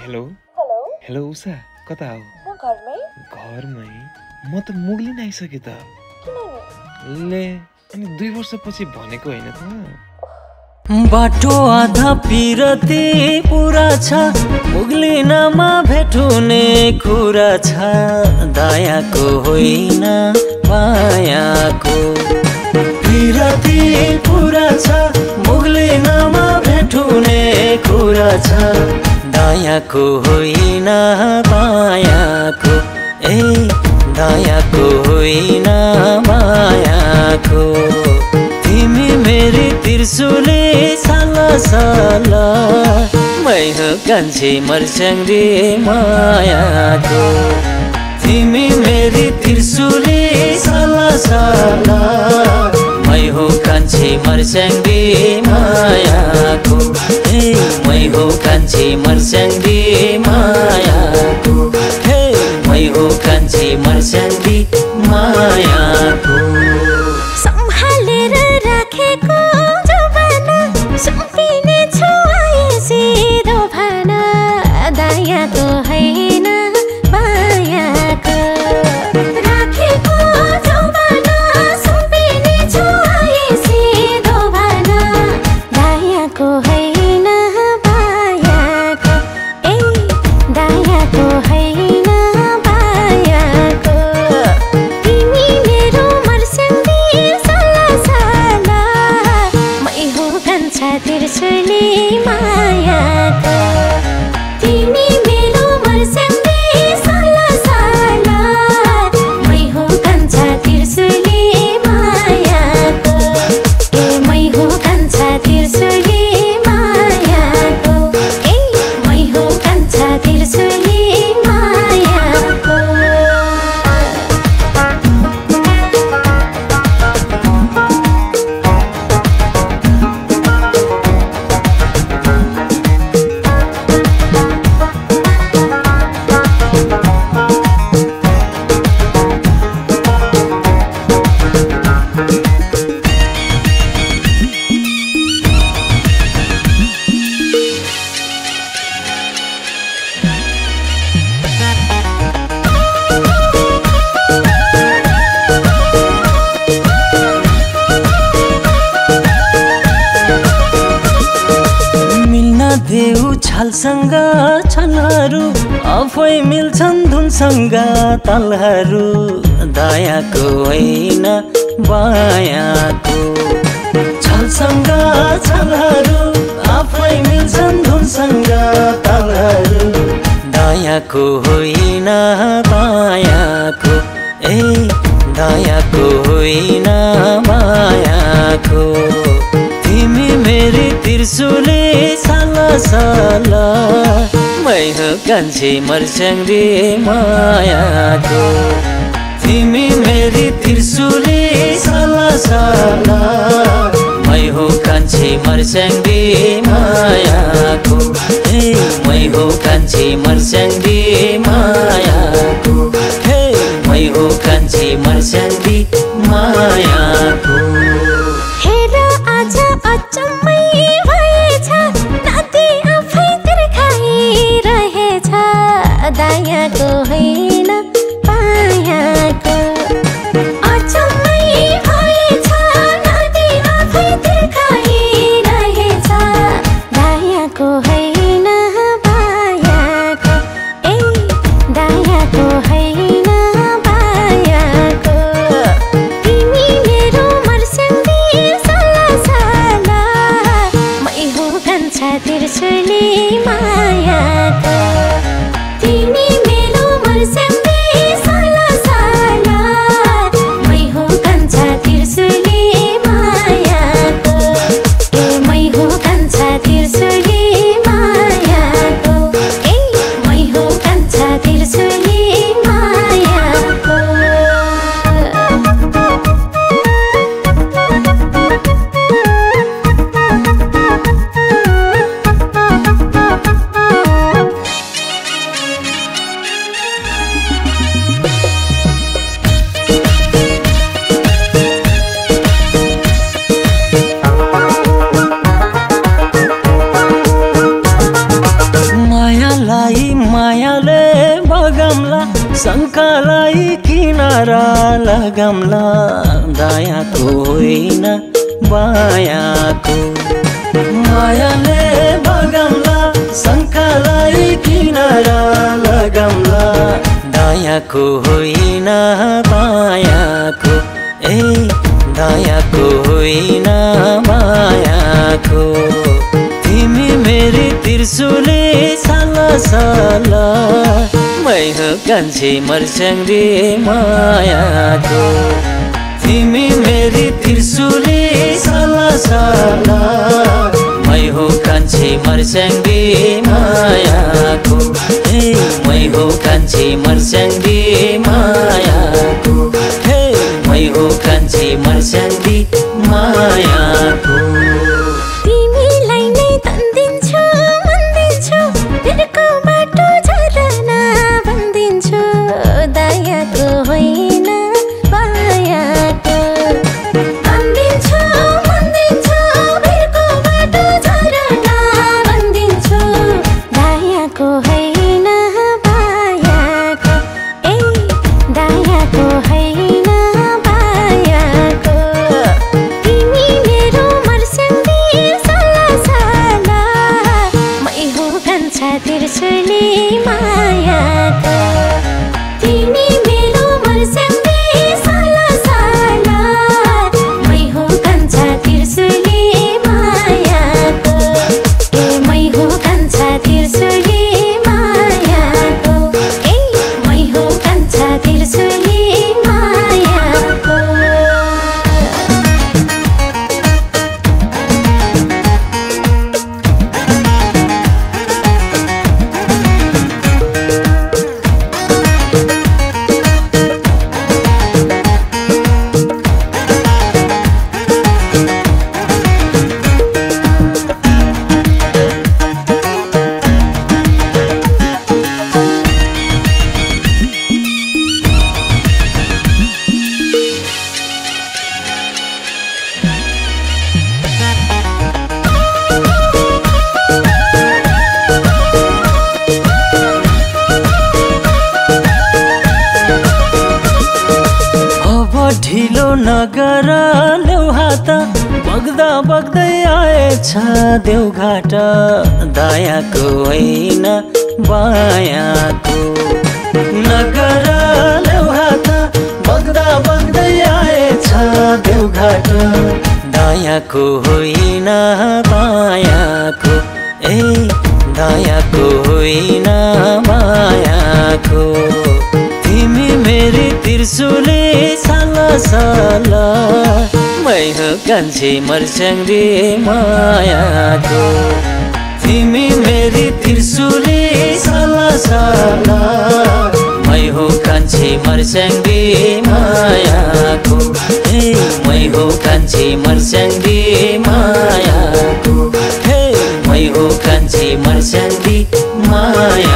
Hello hello hello Usha कता हो? म घरमै। घरमै? म त मुगलिन आइसके त। किन नि? ले अनि 2 वर्षपछि भनेको हैन त? बाटो आधा पिरती पुरा छ, मुगलिनमा भेटुने कुरा छ, दयाको होइन मायाको। पिरती पुरा छ, मुगलिनमा भेटुने कुरा छ, दयाको होइन मायाको। ए दयाको होइन मायाको। तिमी मेरी त्रिशुली साला साला, मै हो कान्छी मर्स्याङ्गी मायाको। तिमी मेरी त्रिशुली साला साला, मै हो कान्छी मर्स्याङ्गी मायाको। हे मै हो कान्छी मर्स्याङ्गी मायाको। हे मै हो कान्छी मर्स्याङ्गी मायाको। सम्हालेर राखेको जवाना, सुम्पिने छु आएसिरो भाना, दयाको होइन मायाको। राखेको जवाना, सुम्पिने छु आएसिरो भाना, दयाको होइन मायाको। ए दयाको होइन मायाको। तिमी मेरो मर्स्याङ्गी साला साला, मै हो कान्छा त्रिशुली मायाको। तिमी मेरो मर्स्याङ्गी साला साला, मै हो कान्छा त्रिशुली मायाको। ए मै हो कान्छा त्रिशुली मायाको। ए मै हो कान्छा त्रिशुली मायाको। देऊ छालसँग छलहरू, आफै मिल्छन् धुनसँग तालहरू, दयाको होइन मायाको। छलसँग छलहरू, आफै मिल्छन् धुनसँग तालहरू, दयाको होइन मायाको। ए दयाको होइन मायाको। तिमी मेरी त्रिशुली साला साला, मै हो कान्छी मर्स्याङ्गी मायाको। तिमी मेरी त्रिशुली साला साला, मै हो कान्छी मर्स्याङ्गी मायाको। हे मै हो कान्छी मर्स्याङ्गी मायाको। हे मै हो कान्छी मर्स्याङ्गी मायाको। हेर आज अचम्मै भएछ, नाति आफै तिर्खाइरहेछ, दयाको होइन मायाको। अचम्मै भएछ, नाति आफै तिर्खाइरहेछ, दयाको होइन मायाको। ए दयाको होइन मायाको। तिमी मेरो मर्स्याङ्गी साला साला, मै हो कान्छा त्रिशुली मायाको। तिमी मेरो मर्स्याङ्गी मायालाई मायाले बगाम्ला शङ्कालाई किनारा लगाम्ला दयाको होइन मायाको मायाले बगाम्ला शङ्कालाई किनारा लगाम्ला दयाको होइन मायाको ए दयाको होइन मायाको तिमी मेरी त्रिशुली साला साला मै हो कान्छी मर्स्याङ्गी मायाको तिमी मेरी त्रिशुली साला साला मै हो कान्छी मर्स्याङ्गी मायाको हे मै हो कान्छी मर्स्याङ्गी मायाको हे मै हो कान्छी मर्स्याङ्गी मायाको तिमीलाई नै तन्दिन्छु मन्दिन्छु तिर्को बाटो झरना भन्दिन्छु दयाको होइन मायाको तन्दिन्छु मन्दिन्छु तिर्को बाटो झरना भन्दिन्छु दयाको होइन मायाको ए दयाको होइन मायाको तिमी मेरो मर्स्याङ्गी साला साला मै हो कान्छा त्रिशुली मायाको तिमी मेरो मर्स्याङ्गी साला साला मै हो कान्छा त्रिशुली मायाको ए मै हो कान्छा त्रिशुली मायाको ए मै हो कान्छा त्रिशुली मायाको अब ढिलो नगर ल्याउ हात बग्दा बग्दै आएछ देउघाट दयाको होइन मायाको नगर ल्याउ हात बग्दा बग्दै आएछ देउघाट दयाको होइन मायाको ए दयाको होइन मायाको तिमी मेरी त्रिशुली साला साला मै हो कान्छी मर्स्याङ्गी मायाको तिमी मेरी त्रिशुली साला साला मै हो कान्छी मर्स्याङ्गी मायाको हे मै हो कान्छी मर्स्याङ्गी मायाको हे मै हो कान्छी मर्स्याङ्गी माया